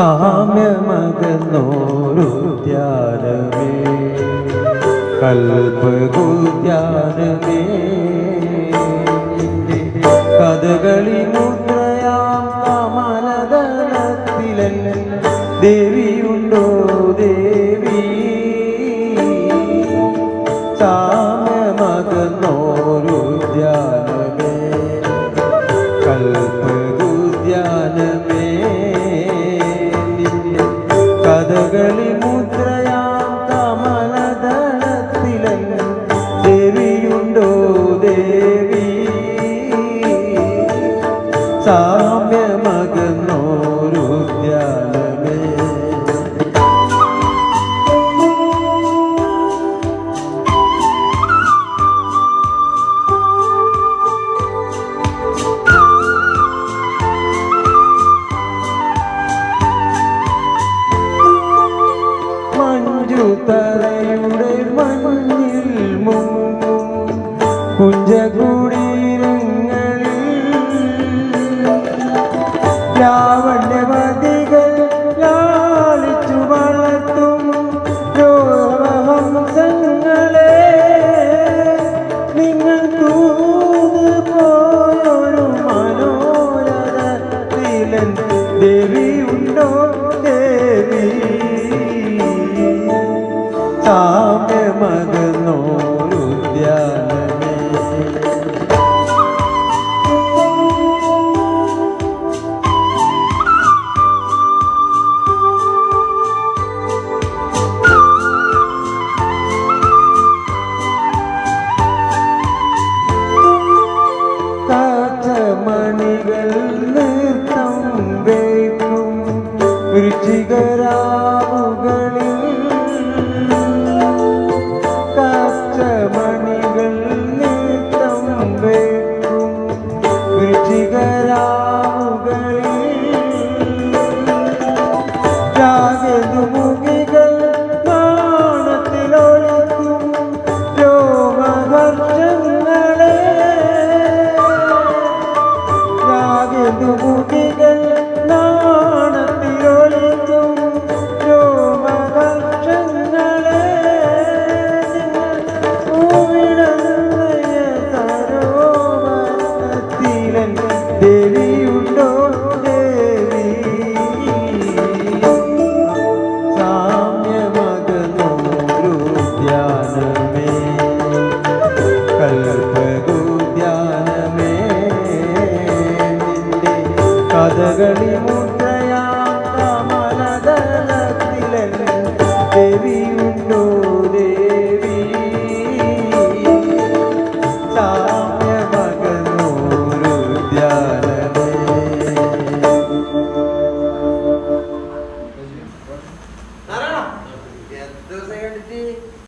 സാമ്യമകന്നോരുദ്യാനമേ കൽപകുദ്യാനമേ കഥകളി മുദ്രയാം കമലദളത്തിലെ ദേവിയുണ്ടോ ദേവി സാമ്യമകന്നോരുദ്യാനമേ കൽപകുദ്യാനമേ കഥകളി മുദ്രയാം കമലദളത്തിലെ ദേവിയുണ്ടോ ദേവി സാമ്യമകന്നോരുദ്യാനമേ തറയുടെ മഞ്ഞിൽ മുങ്ങും കുഞ്ചകുടീരങ്ങളിൽ ലാവണ്യവതികൾ ലാളിച്ചു വളർത്തും രോമഹംസങ്ങളെ നിങ്ങൾ തൂത് പോയൊരു മനോരഥത്തിലൻ ദേവിയുണ്ടോ ദേവി സാമ്യമകന്നോരുദ്യാനമേ കാച്ചമണികൾ നൃത്തം വയ്ക്കും രുചികരാവുകളിൽ മണികൾ നൃത്തം വയ്ക്കും രുചികരാവുകളിൽ രാഗതുമുഖികൾ നാണത്തിലൊളിക്കും രോമഹർഷങ്ങളെ രാഗതുമുഖികൾ നാണത്തിലൊളിക്കും രോമഹർഷങ്ങളെ ദേവിയുണ്ടോ ദേവി സാമ്യമകന്നോരുദ്യാനമേ കൽപകുദ്യാനമേ നിന്റെ കഥകളി മുദ്രയാം കമലദളത്തിലെ ദേവിയുണ്ടോ ദേവി സാമ്യമകന്നോരുദ്യാനമേ